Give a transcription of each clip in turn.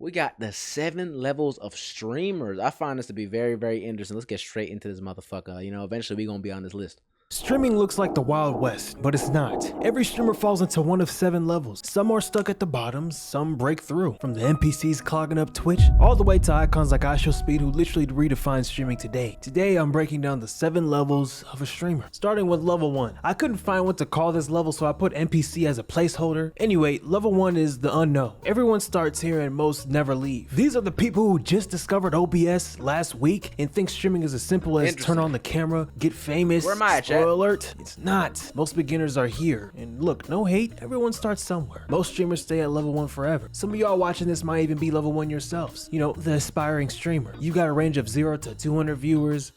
We got the 7 levels of streamers. I find this to be very, very interesting. Let's get straight into this motherfucker. You know, eventually we're gonna be on this list. Streaming looks like the Wild West, but it's not. Every streamer falls into one of 7 levels. Some are stuck at the bottom, some break through. From the NPCs clogging up Twitch, all the way to icons like IShowSpeed who literally redefined streaming today. Today, I'm breaking down the 7 levels of a streamer. Starting with level 1. I couldn't find what to call this level, so I put NPC as a placeholder. Anyway, level 1 is the unknown. Everyone starts here and most never leave. These are the people who just discovered OBS last week and think streaming is as simple as turn on the camera, get famous. Where am I at, Spoiler alert, it's not. Most beginners are here. And look, no hate, everyone starts somewhere. Most streamers stay at level 1 forever. Some of y'all watching this might even be level 1 yourselves. You know, the aspiring streamer. You got a range of 0 to 200 viewers.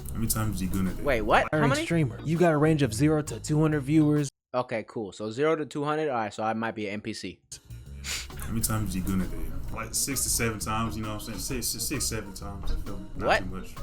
How many times you gonna do? Wait, what? How many? Streamer. You got a range of 0 to 200 viewers. Okay, cool. So 0 to 200. All right, so I might be an NPC. How many times you gonna do? Like 6 to 7 times, you know what I'm saying? 6, 7 times. You feel me? Not What? too much.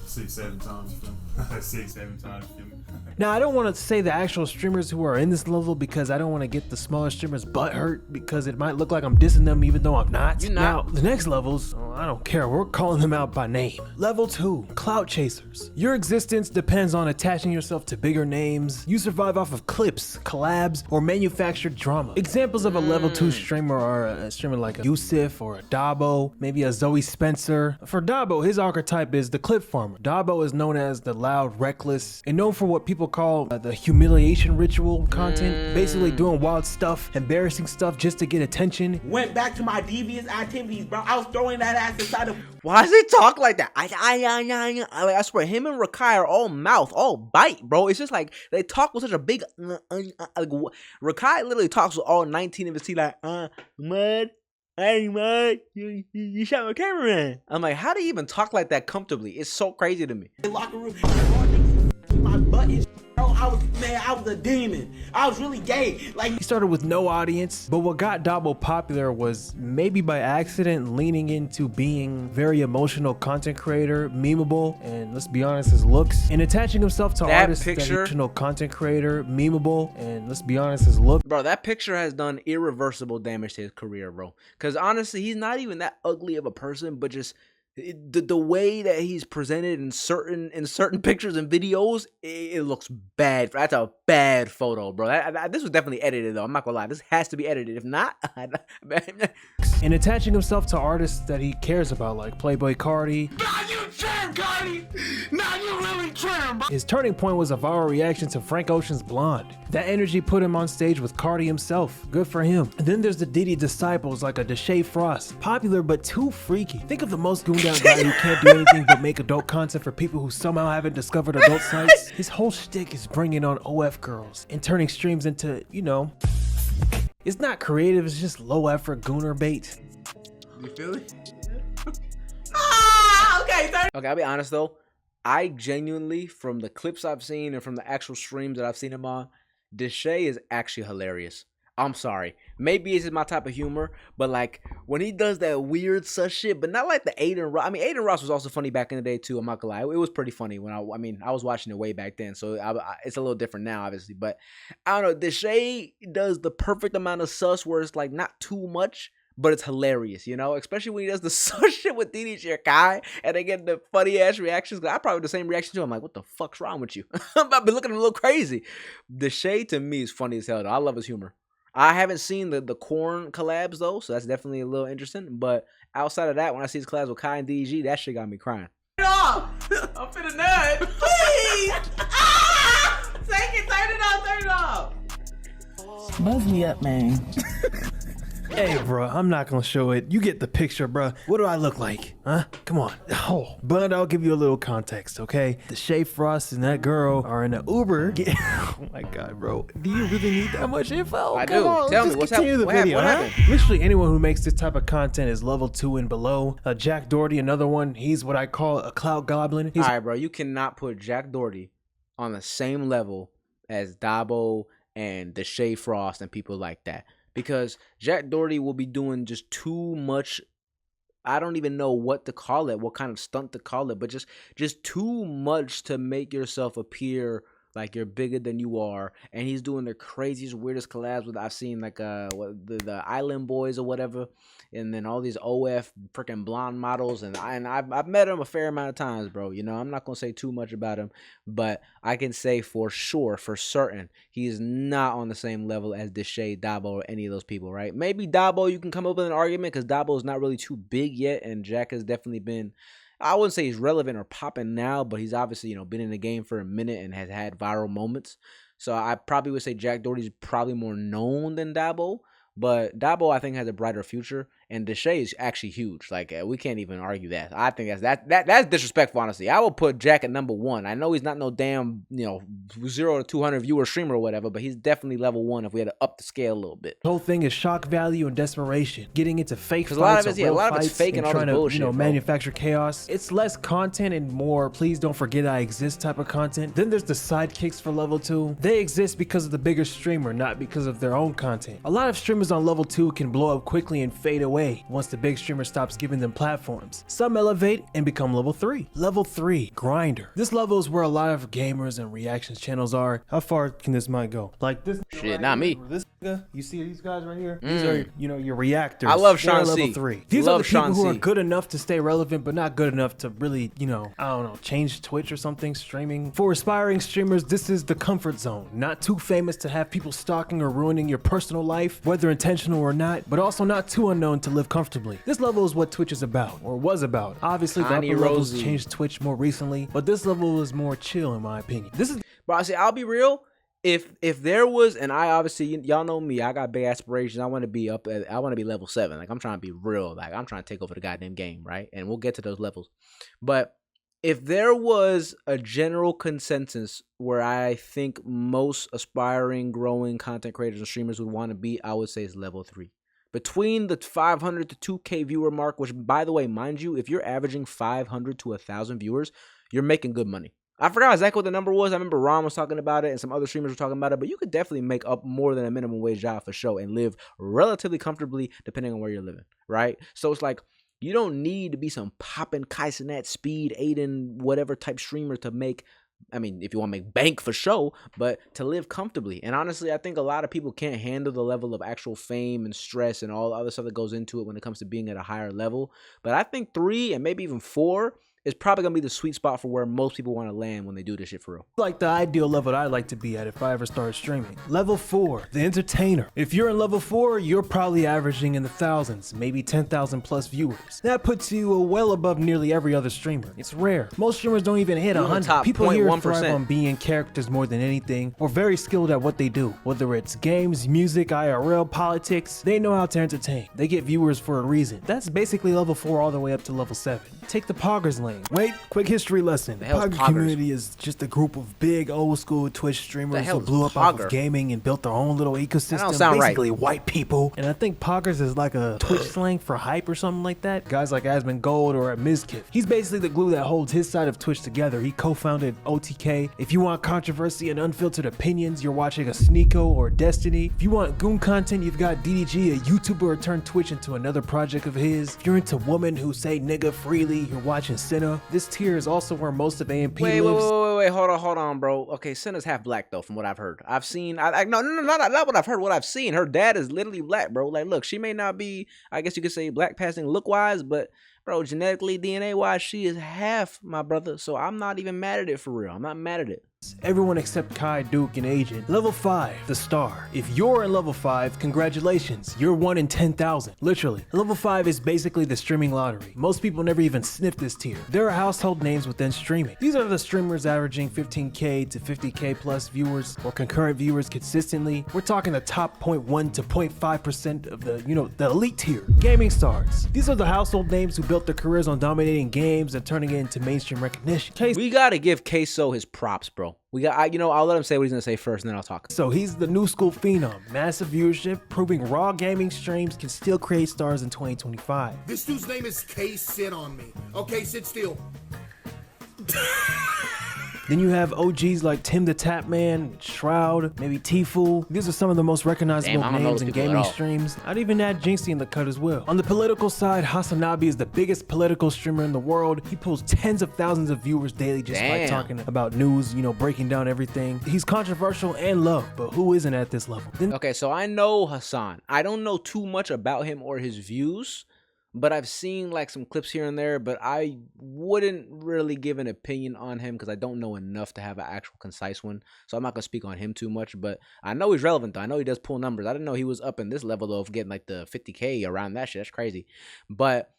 6, 7 times, you feel me? 6, 7 times, you feel me? Now, I don't want to say the actual streamers who are in this level because I don't want to get the smaller streamers butt hurt because it might look like I'm dissing them even though I'm not. You're not. Now, the next levels, oh, I don't care. We're calling them out by name. Level 2, Clout Chasers. Your existence depends on attaching yourself to bigger names. You survive off of clips, collabs, or manufactured drama. Examples of a level 2 streamer are a streamer like a Yusuf or a Dabo, maybe a Zoe Spencer. For Dabo, his archetype is the clip farmer. Dabo is known as the loud, reckless, and known for what people call the humiliation ritual content, basically doing wild stuff, embarrassing stuff just to get attention. Went back to my devious activities, bro. I was throwing that ass inside of. Why does he talk like that? I swear, him and Rakai are all mouth, all bite, bro. It's just like they talk with such a big. Rakai literally talks with all 19 of his teeth, like, mud. Hey, mud, you shot my cameraman. I'm like, how do you even talk like that comfortably? It's so crazy to me. Locker room. My butt is. Bro, I was a demon. I was really gay. Like, He started with no audience, but what got Dabo popular was maybe by accident leaning into being very emotional content creator, memeable, and let's be honest, his looks, and attaching himself to That artists picture- that emotional content creator, memeable, and let's be honest, his look. Bro, that picture has done irreversible damage to his career, bro. Because honestly, he's not even that ugly of a person, but just the way that he's presented in certain pictures and videos, it looks bad. That's a bad photo, bro. This was definitely edited, though. I'm not gonna lie. This has to be edited. If not, And attaching himself to artists that he cares about, like Playboy Cardi. nah, you trim, Cardi. Nah, you really trim, bro. His turning point was a viral reaction to Frank Ocean's Blonde. That energy put him on stage with Cardi himself. Good for him. And then there's the Diddy disciples like a Deshae Frost. Popular but too freaky. Think of the most gooned out guy who can't do anything but make adult content for people who somehow haven't discovered adult sites. His whole shtick is bringing on OF girls and turning streams into, you know, it's not creative, it's just low effort gooner bait. you feel it? Okay, Okay, I'll be honest though. I genuinely, from the clips I've seen and from the actual streams that I've seen him on, Deshae is actually hilarious. I'm sorry. Maybe this is my type of humor, but like when he does that weird sus shit, but not like the Aiden Ross. I mean, Aiden Ross was also funny back in the day too. I'm not gonna lie. It was pretty funny when I was watching it way back then, so it's a little different now, obviously. But I don't know. Deshae does the perfect amount of sus where it's like not too much, but it's hilarious, you know? Especially when he does the sus shit with Didi Kai and they get the funny ass reactions. I probably the same reaction too. I'm like, what the fuck's wrong with you? I've been looking at him a little crazy. Deshae to me is funny as hell though. I love his humor. I haven't seen the Corn collabs though, so that's definitely a little interesting. But outside of that, when I see his collabs with Kai and DG, that shit got me crying. turn it off. I'm finna nut. Please. Ah! Take it. Turn it off. Buzz me up, man. Hey, bro, I'm not gonna show it. You get the picture, bro. What do I look like? Huh? Come on. Oh, but I'll give you a little context, okay? Deshae Frost and that girl are in an Uber. Oh my god, bro. Do you really need that much info? I Come do. on, Tell let's me, what's continue hap- the what hap- video, what huh? happened? Literally anyone who makes this type of content is level 2 and below. Jack Doherty, another one. He's what I call a cloud goblin. He's All right, bro. You cannot put Jack Doherty on the same level as Dabo and Deshae Frost and people like that. Because Jack Doherty will be doing just too much. I don't even know what to call it, what kind of stunt to call it, but just too much to make yourself appear Like you're bigger than you are, and he's doing the craziest, weirdest collabs with I've seen like the Island Boys or whatever, and then all these OF freaking blonde models, and I've met him a fair amount of times, bro. You know, I'm not gonna say too much about him, but I can say for sure, for certain, he is not on the same level as Deshae, Dabo, or any of those people, right? Maybe Dabo, you can come up with an argument because Dabo is not really too big yet, and Jack has definitely been. I wouldn't say he's relevant or popping now, but he's obviously, you know, been in the game for a minute and has had viral moments. So I probably would say Jack Doherty's probably more known than Dabo, but Dabo I think has a brighter future, and Deshae is actually huge. Like we can't even argue that. I think that's disrespectful, honestly. I will put Jack at number 1. I know he's not no damn 0 to 200 viewer streamer or whatever, but he's definitely level 1 if we had to up the scale a little bit. The whole thing is shock value and desperation, getting into fake fights. A lot of it's, or real a lot of it's fights fake and all trying this to, bullshit, bro. manufacture chaos. It's less content and more please don't forget I exist type of content. Then there's the sidekicks for level 2. They exist because of the bigger streamer, not because of their own content. A lot of streamers on level 2 can blow up quickly and fade away once the big streamer stops giving them platforms. Some elevate and become level 3. Level 3, grinder. This level is where a lot of gamers and reactions channels are. How far can this mic go? Like this shit, right not here, me. This nigga, you see these guys right here? These are, your reactors. I love They're Sean level C. 3. These Love are the people Sean who are C. good enough to stay relevant, but not good enough to really, change Twitch or something, streaming. For aspiring streamers, this is the comfort zone. Not too famous to have people stalking or ruining your personal life, whether intentional or not, but also not too unknown to live comfortably. This level is what Twitch is about, or was about. Obviously, the Tiny upper levels Rosie. changed Twitch more recently, but this level is more chill in my opinion. This is But I say, I'll be real. If there was, and I obviously, y'all know me, I got big aspirations. I want to be I want to be level 7. Like I'm trying to be real. Like I'm trying to take over the goddamn game, right? And we'll get to those levels. But if there was a general consensus where I think most aspiring, growing content creators and streamers would want to be, I would say it's level 3. Between the 500 to 2K viewer mark, which, by the way, mind you, if you're averaging 500 to 1,000 viewers, you're making good money. I forgot exactly what the number was. I remember Ron was talking about it and some other streamers were talking about it, but you could definitely make up more than a minimum wage job for sure and live relatively comfortably depending on where you're living, right? So it's like, you don't need to be some poppin' Kaisenet, Speed, Aiden, whatever type streamer to make, I mean, if you want to make bank for sure, but to live comfortably. And honestly, I think a lot of people can't handle the level of actual fame and stress and all the other stuff that goes into it when it comes to being at a higher level. But I think 3 and maybe even 4 is probably going to be the sweet spot for where most people want to land when they do this shit for real. like the ideal level that I'd like to be at if I ever started streaming. Level 4, the entertainer. If you're in level 4, you're probably averaging in the thousands, maybe 10,000 plus viewers. That puts you well above nearly every other streamer. It's rare. Most streamers don't even hit You're in the 100. top People here 0.1%. thrive on being characters more than anything, or very skilled at what they do. Whether it's games, music, IRL, politics, they know how to entertain. They get viewers for a reason. That's basically level 4 all the way up to level 7. Take the Poggers lane. Wait, quick history lesson. The hell's Pogger Poggers? community is just a group of big old school Twitch streamers hell who is blew up off Pogger? of gaming and built their own little ecosystem. don't sound right. Basically white people. And I think Poggers is like a Twitch slang for hype or something like that. Guys like Asmongold or Mizkif. He's basically the glue that holds his side of Twitch together. He co-founded OTK. If you want controversy and unfiltered opinions, you're watching a Sneeko or Destiny. If you want goon content, you've got DDG, a YouTuber who turned Twitch into another project of his. If you're into women who say nigga freely, you're watching Senna. This tier is also where most of AMP Wait, lives. hold on, bro. Okay, Senna's half black though, from what I've heard. I've seen, no, not what I've heard. What I've seen, her dad is literally black, bro. Like, look, she may not be, I guess you could say, black passing look wise, but bro, genetically, DNA wise, she is half my brother. So I'm not even mad at it for real. I'm not mad at it. Everyone except Kai, Duke, and Agent. Level 5, the star. If you're in level 5, congratulations. You're 1 in 10,000. Literally. Level 5 is basically the streaming lottery. Most people never even sniff this tier. There are household names within streaming. These are the streamers averaging 15K to 50K plus viewers or concurrent viewers consistently. We're talking the top 0.1 to 0.5% of the, the elite tier. Gaming stars. These are the household names who built their careers on dominating games and turning it into mainstream recognition. Case We gotta give Queso his props, bro. I'll let him say what he's gonna say first, and then I'll talk. So he's the new school phenom, massive viewership, proving raw gaming streams can still create stars in 2025. This dude's name is K. Sit on me. Okay, sit still. Then you have OGs like Tim the Tapman, Shroud, maybe Tfue. These are some of the most recognizable Damn, I don't know names those in people at gaming all. streams. I'd even add Jinxie in the cut as well. On the political side, Hasanabi is the biggest political streamer in the world. He pulls tens of thousands of viewers daily just by Damn. talking about news, you know, breaking down everything. He's controversial and loved, but who isn't at this level? Then Okay, so I know Hassan. I don't know too much about him or his views, but I've seen like some clips here and there, but I wouldn't really give an opinion on him because I don't know enough to have an actual concise one. So I'm not gonna speak on him too much, but I know he's relevant though. I know he does pull numbers. I didn't know he was up in this level though of getting like the 50K around that shit. That's crazy. But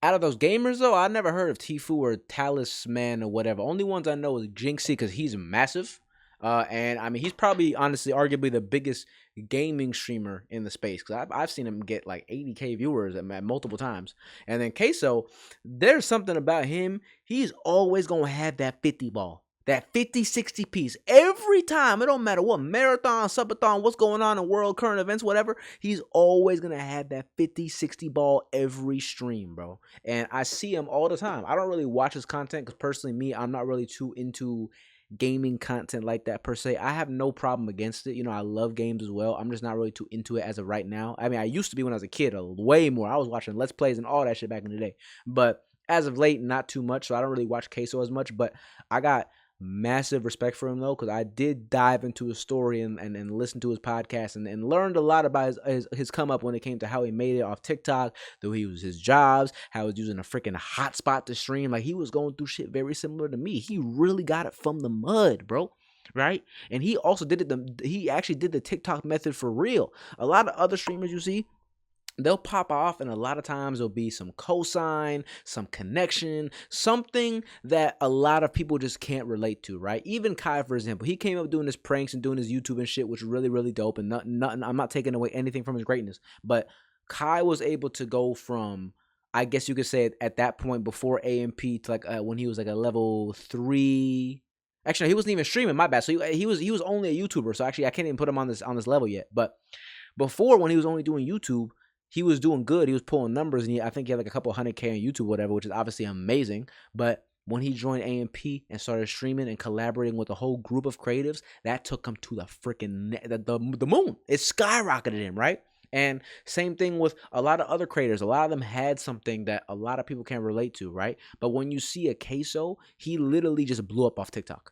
out of those gamers though, I never heard of Tfue or Talisman or whatever. Only ones I know is Jinxie because he's massive. And I mean, he's probably honestly arguably the biggest gaming streamer in the space because I've seen him get like 80K viewers at multiple times. And then Queso, there's something about him. He's always going to have that 50 ball, that 50-60 piece every time. It don't matter what marathon, subathon, what's going on in world current events, whatever. He's always going to have that 50-60 ball every stream, bro. And I see him all the time. I don't really watch his content because personally, me, I'm not really too into gaming content like that per se. I have no problem against it. You know, I love games as well. I'm just not really too into it as of right now. I mean, I used to be when I was a kid, way more. I was watching Let's Plays and all that shit back in the day. But as of late, not too much. So I don't really watch Queso as much. But I got massive respect for him though, because I did dive into his story and listen to his podcast and learned a lot about his come up when it came to how he made it off TikTok, though he was his jobs, how he was using a freaking hotspot to stream. Like he was going through shit very similar to me. He really got it from the mud, bro. Right? And he also he actually did the TikTok method for real. A lot of other streamers you see, they'll pop off, and a lot of times there'll be some cosign, some connection, something that a lot of people just can't relate to, right? Even Kai, for example, he came up doing his pranks and doing his YouTube and shit, which is really, really dope. And nothing, I'm not taking away anything from his greatness, but Kai was able to go from, I guess you could say at that point before AMP to like when he was like a level 3. Actually, no, he wasn't even streaming. My bad. So he was only a YouTuber. So actually, I can't even put him on this level yet. But before, when he was only doing YouTube, he was doing good. He was pulling numbers, and I think he had like a couple 100K on YouTube, whatever, which is obviously amazing. But when he joined AMP and started streaming and collaborating with a whole group of creatives, that took him to the freaking the moon. It skyrocketed him, right? And same thing with a lot of other creators. A lot of them had something that a lot of people can relate to, right? But when you see a Queso, he literally just blew up off TikTok.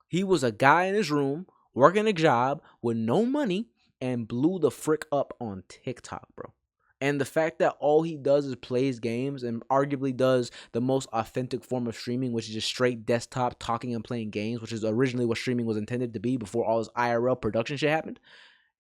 He was a guy in his room working a job with no money and blew the frick up on TikTok, bro. And the fact that all he does is plays games and arguably does the most authentic form of streaming, which is just straight desktop talking and playing games, which is originally what streaming was intended to be before all this IRL production shit happened.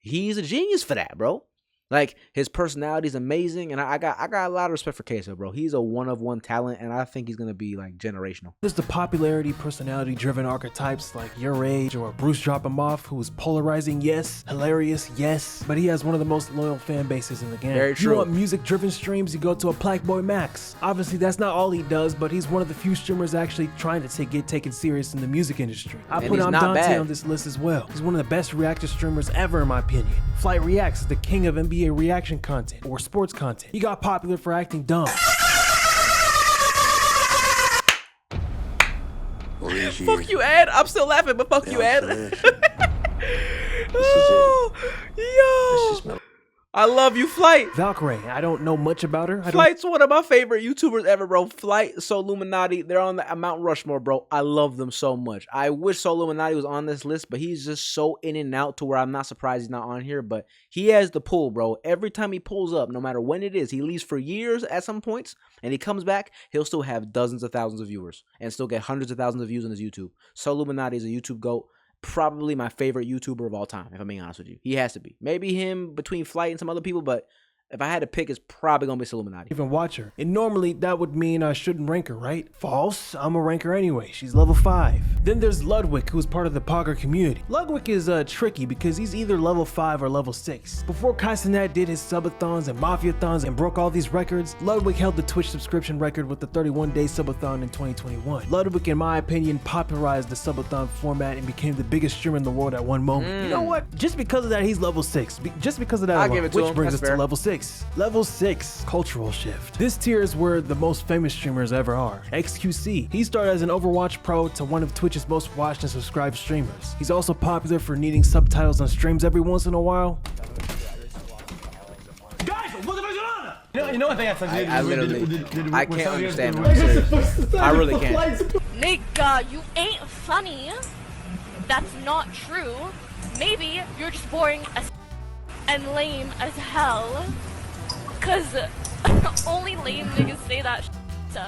He's a genius for that, bro. Like, his personality is amazing, and I got a lot of respect for Queso, bro. He's a one-of-one talent, and I think he's going to be, like, generational. there's the popularity, personality-driven archetypes like Your Age or Bruce Drop-Em-Off, who is polarizing, yes, hilarious, yes, but he has one of the most loyal fan bases in the game. Very If you true. want music-driven streams, you go to a Blackboy Max. Obviously, that's not all he does, but he's one of the few streamers actually trying to get taken serious in the music industry. I And put he's on not Dante bad. on this list as well. He's one of the best reactor streamers ever, in my opinion. Flight Reacts is the king of NBA reaction content or sports content. He got popular for acting dumb. Fuck you, Ed. I'm still laughing, but fuck you, Ed. Oh, yo. I love you, Flight. Valkyrie, I don't know much about her. Flight's one of my favorite YouTubers ever, bro. Flight, Soul Illuminati, they're on the Mount Rushmore, bro. I love them so much. I wish Soul Illuminati was on this list, but he's just so in and out to where I'm not surprised he's not on here. But he has the pull, bro. Every time he pulls up, no matter when it is, he leaves for years at some points, and he comes back, he'll still have dozens of thousands of viewers and still get hundreds of thousands of views on his YouTube. Soul Illuminati is a YouTube GOAT. Probably my favorite YouTuber of all time, if I'm being honest with you. He has to be. Maybe him between Flight and some other people, but if I had to pick, it's probably going to be Illuminati. even watch her. And normally that would mean I shouldn't rank her, right? False. I'm a ranker anyway. She's level 5. Then there's Ludwig, who's part of the Pogger community. Ludwig is tricky because he's either level 5 or level 6. Before Kaisenat did his subathons and mafiathons and broke all these records, Ludwig held the Twitch subscription record with the 31-day subathon in 2021. Ludwig, in my opinion, popularized the subathon format and became the biggest streamer in the world at one moment. You know what? Just because of that, he's level 6. Just because of that I'll alone, give it to which him. brings That's us fair. to level 6. 6. Level 6. Cultural shift. This tier is where the most famous streamers ever are. XQC. He started as an Overwatch pro to one of Twitch's most watched and subscribed streamers. He's also popular for needing subtitles on streams every once in a while. You know what they have to do? I literally, I can't understand him. I'm serious. I really can't. Nigga, you ain't funny. That's not true. Maybe you're just boring as and lame as hell. Cause only lame niggas say that shit.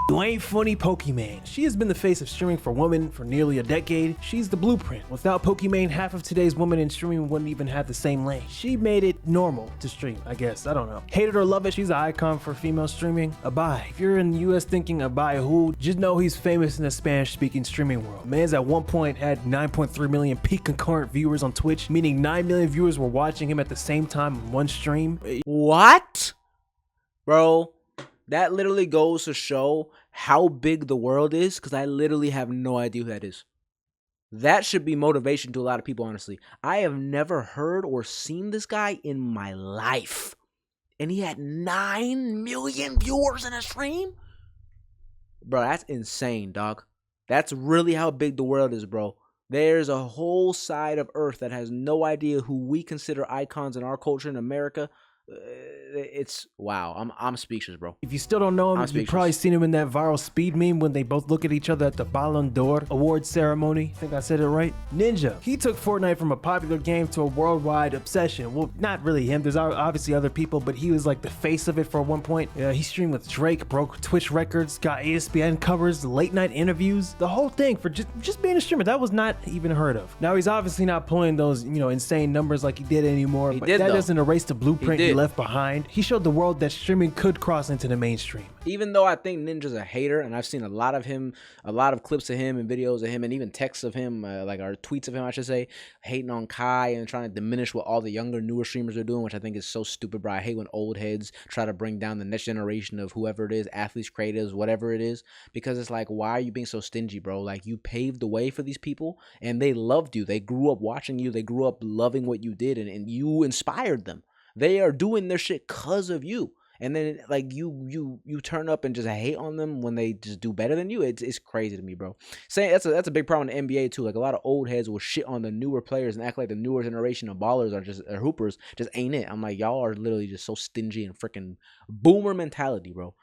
You ain't funny, Pokimane. She has been the face of streaming for women for nearly a decade. She's the blueprint. Without Pokimane, half of today's women in streaming wouldn't even have the same lane. She made it normal to stream, I guess. I don't know. Hate it or love it, she's an icon for female streaming. Abai. If you're in the US thinking Abai who, just know he's famous in the Spanish-speaking streaming world. Man's at one point had 9.3 million peak concurrent viewers on Twitch, meaning 9 million viewers were watching him at the same time in one stream. What? Bro, that literally goes to show how big the world is, because I literally have no idea who that is. That should be motivation to a lot of people, honestly. I have never heard or seen this guy in my life. And he had 9 million viewers in a stream? Bro, that's insane, dog. That's really how big the world is, bro. There's a whole side of Earth that has no idea who we consider icons in our culture in America. It's wow. I'm speechless, bro. If you still don't know him, you've probably seen him in that viral speed meme when they both look at each other at the Ballon d'Or award ceremony. I think I said it right. Ninja. He took Fortnite from a popular game to a worldwide obsession. Well, not really him. There's obviously other people, but he was like the face of it for one point. He streamed with Drake, broke Twitch records, got ESPN covers, late night interviews, the whole thing for just being a streamer. That was not even heard of. Now he's obviously not pulling those, insane numbers like he did anymore, but that doesn't erase the blueprint he left behind. He showed the world that streaming could cross into the mainstream. Even though I think Ninja's a hater, and I've seen a lot of clips of him and videos of him, and even texts of him, or tweets of him, I should say, hating on Kai and trying to diminish what all the younger, newer streamers are doing, which I think is so stupid, bro. I hate when old heads try to bring down the next generation of whoever it is, athletes, creators, whatever it is, because it's like, why are you being so stingy, bro? Like, you paved the way for these people, and they loved you. They grew up watching you. They grew up loving what you did, and you inspired them. They are doing their shit because of you. And then like you turn up and just hate on them when they just do better than you. It's crazy to me, bro. Saying that's a big problem in the NBA too. Like a lot of old heads will shit on the newer players and act like the newer generation of ballers are hoopers just ain't it. I'm like, y'all are literally just so stingy and freaking boomer mentality, bro.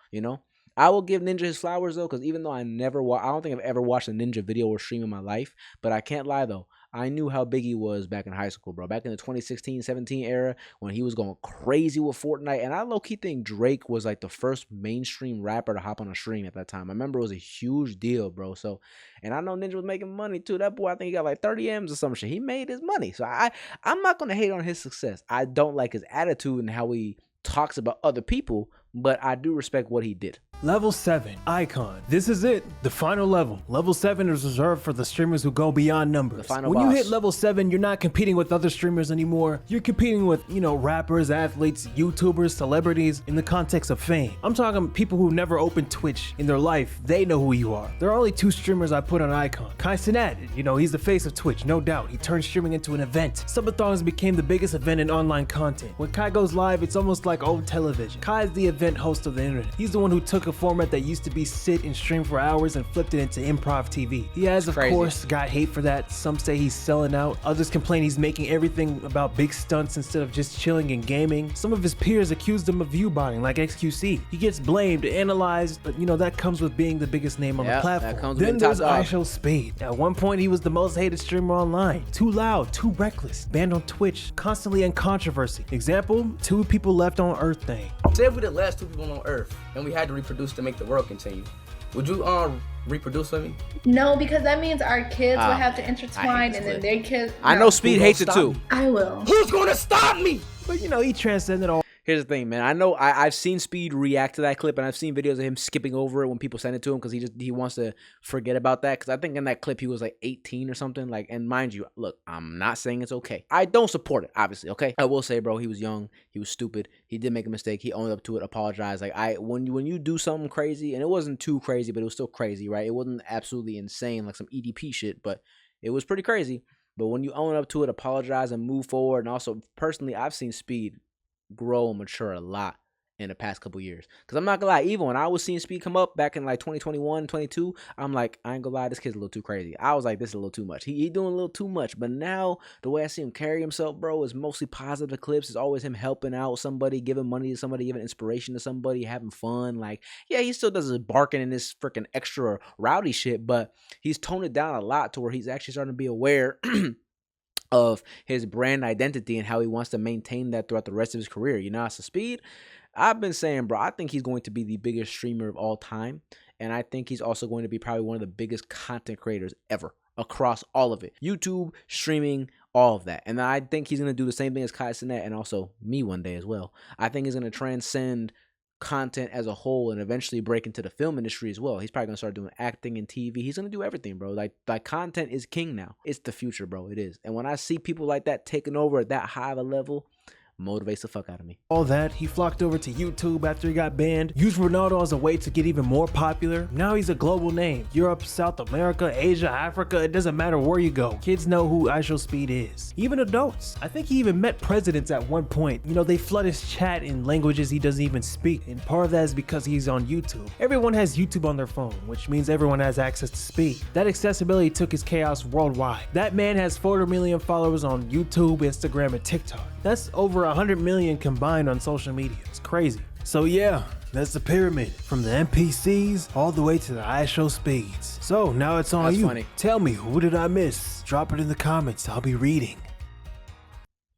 I will give Ninja his flowers though, because even though I don't think I've ever watched a Ninja video or stream in my life, but I can't lie though. I knew how big he was back in high school, bro. Back in the 2016-17 era when he was going crazy with Fortnite. And I low-key think Drake was like the first mainstream rapper to hop on a stream at that time. I remember it was a huge deal, bro. So, and I know Ninja was making money too. That boy, I think he got like 30 M's or some shit. He made his money. So I'm not going to hate on his success. I don't like his attitude and how he talks about other people, but I do respect what he did. Level 7, Icon. This is it, the final level. Level 7 is reserved for the streamers who go beyond numbers. The final when boss. you hit level 7, you're not competing with other streamers anymore. You're competing with, rappers, athletes, YouTubers, celebrities in the context of fame. I'm talking people who never opened Twitch in their life. They know who you are. There are only 2 streamers I put on Icon. Kai Cenat, he's the face of Twitch, no doubt. He turned streaming into an event. Subathons became the biggest event in online content. When Kai goes live, it's almost like old television. Kai is the event host of the internet. He's the one who took a format that used to be sit and stream for hours and flipped it into improv TV. He has, of course, got hate for that. Some say he's selling out. Others complain he's making everything about big stunts instead of just chilling and gaming. Some of his peers accused him of view-botting, like XQC. He gets blamed, analyzed, but that comes with being the biggest name on the platform. Then there's IShowSpeed. At one point, he was the most hated streamer online. Too loud, too reckless, banned on Twitch, constantly in controversy. Example, 2 people left on Earth thing. Say if we the last 2 people on Earth and we had to reproduce to make the world continue, would you reproduce with me? No, because that means our kids will have to intertwine and then their kids. I know Speed hates it too. I will. Who's gonna stop me? But he transcended all. Here's the thing, man. I know I've seen Speed react to that clip, and I've seen videos of him skipping over it when people send it to him because he wants to forget about that. Because I think in that clip he was like 18 or something. Like, and mind you, look, I'm not saying it's okay. I don't support it, obviously. Okay, I will say, bro, he was young, he was stupid, he did make a mistake, he owned up to it, apologized. Like when you do something crazy, and it wasn't too crazy, but it was still crazy, right? It wasn't absolutely insane like some EDP shit, but it was pretty crazy. But when you own up to it, apologize and move forward, and also personally, I've seen Speed grow and mature a lot in the past couple years. Because I'm not gonna lie, even when I was seeing Speed come up back in like 2021, 22, I'm like, I ain't gonna lie, this kid's a little too crazy. I was like, this is a little too much. He doing a little too much. But now the way I see him carry himself, bro, is mostly positive clips. It's always him helping out somebody, giving money to somebody, giving inspiration to somebody, having fun. Like, yeah, he still does his barking and this freaking extra rowdy shit, but he's toned it down a lot to where he's actually starting to be aware of his brand identity and how he wants to maintain that throughout the rest of his career. You know, as a Speed, I've been saying, bro, I think he's going to be the biggest streamer of all time. And I think he's also going to be probably one of the biggest content creators ever across all of it. YouTube, streaming, all of that. And I think he's going to do the same thing as Kai Cenat and also me one day as well. I think he's going to transcend content as a whole and eventually break into the film industry as well. He's probably gonna start doing acting and TV. He's gonna do everything, bro. Like content is king now. It's the future, bro. It is. And when I see people like that taking over at that high of a level, motivates the fuck out of me. All that, he flocked over to YouTube after he got banned, used Ronaldo as a way to get even more popular. Now he's a global name. Europe, South America, Asia, Africa, it doesn't matter where you go. Kids know who IShowSpeed is. Even adults. I think he even met presidents at one point. You know, they flood his chat in languages he doesn't even speak, and part of that is because he's on YouTube. Everyone has YouTube on their phone, which means everyone has access to Speed. That accessibility took his chaos worldwide. That man has 400 million followers on YouTube, Instagram, and TikTok. That's over 100 million combined on social media. It's crazy. So yeah, that's the pyramid, from the NPCs all the way to the IShowSpeeds. So now it's on That's you. funny. Tell me, who did I miss? Drop it in the comments. I'll be reading.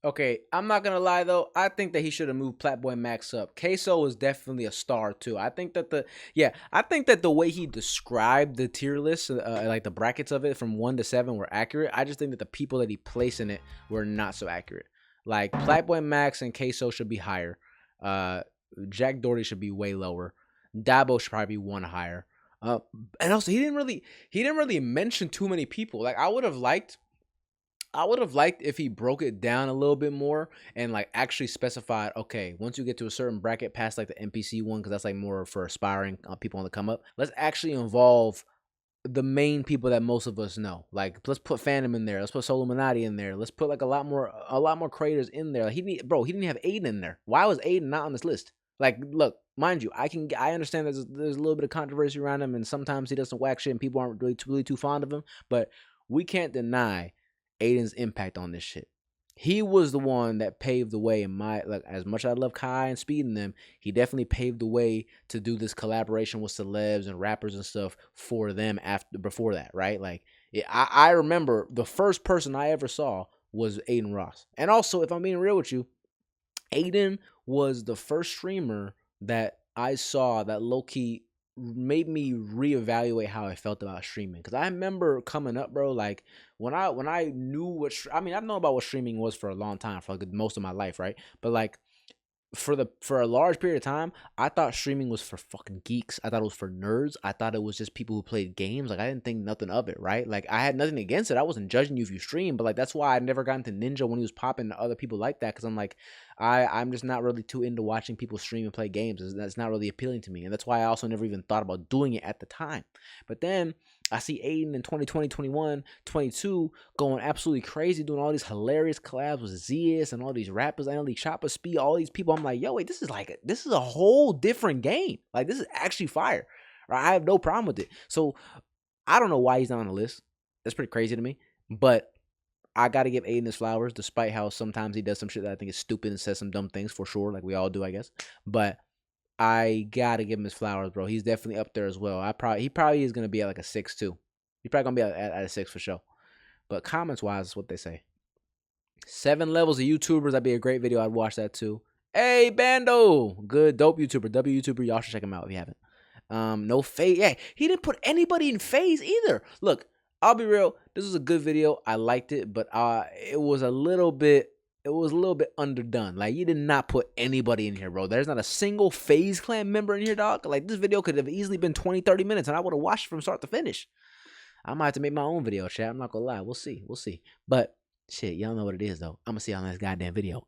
Okay, I'm not gonna lie though. I think that he should have moved Platboy Max up. Queso is definitely a star too. I think that the way he described the tier list, like the brackets of it from 1 to 7, were accurate. I just think that the people that he placed in it were not so accurate. Like Platboy Max and Queso should be higher. Jack Doherty should be way lower. Dabo should probably be 1 higher. And also he didn't really mention too many people. Like I would have liked if he broke it down a little bit more and like actually specified, okay, once you get to a certain bracket past like the NPC one, because that's like more for aspiring people on the come up, let's actually involve the main people that most of us know. Like let's put Phantom in there, let's put Solomonati in there, let's put like a lot more creators in there. Like, he didn't have Aiden in there. Why was Aiden not on this list? Like, look, mind you, I understand there's a little bit of controversy around him, and sometimes he does some whack shit and people aren't really too fond of him, but we can't deny Aiden's impact on this shit. He was the one that paved the way in my, like, as much as I love Kai and Speed and them, he definitely paved the way to do this collaboration with celebs and rappers and stuff for them before that, right? Like, I remember the first person I ever saw was Aiden Ross. And also, if I'm being real with you, Aiden was the first streamer that I saw that low-key made me reevaluate how I felt about streaming. Because I remember coming up, bro, like when I knew I've known about what streaming was for a long time, for like most of my life, right? But like for a large period of time, I thought streaming was for fucking geeks. I thought it was for nerds. I thought it was just people who played games. Like, I didn't think nothing of it, right? Like, I had nothing against it. I wasn't judging you if you stream, but like that's why I never got into Ninja when he was popping to other people like that, because I'm like, I'm just not really too into watching people stream and play games. That's not really appealing to me, and that's why I also never even thought about doing it at the time. But then I see Aiden in 2020, 21, 22 going absolutely crazy, doing all these hilarious collabs with Zeus and all these rappers, Annalie Chopper, Speed, all these people. I'm like, yo, wait, this is a whole different game. Like, this is actually fire. Right? I have no problem with it. So I don't know why he's not on the list. That's pretty crazy to me. But I got to give Aiden his flowers, despite how sometimes he does some shit that I think is stupid and says some dumb things, for sure, like we all do, I guess. But I gotta give him his flowers, bro. He's definitely up there as well. He probably is gonna be at like a 6 too. He's probably gonna be at a 6 for sure. But comments wise, is what they say. 7 levels of YouTubers. That'd be a great video. I'd watch that too. Hey, Bando, good dope YouTuber, W YouTuber. Y'all should check him out if you haven't. No FaZe. Yeah, he didn't put anybody in FaZe either. Look, I'll be real. This was a good video. I liked it, but it was a little bit underdone. Like, you did not put anybody in here, bro. There's not a single FaZe Clan member in here, dog. Like, this video could have easily been 20-30 minutes and I would have watched it from start to finish. I might have to make my own video, chat. I'm not gonna lie. We'll see. But shit, y'all know what it is though. I'm gonna see y'all in this goddamn video.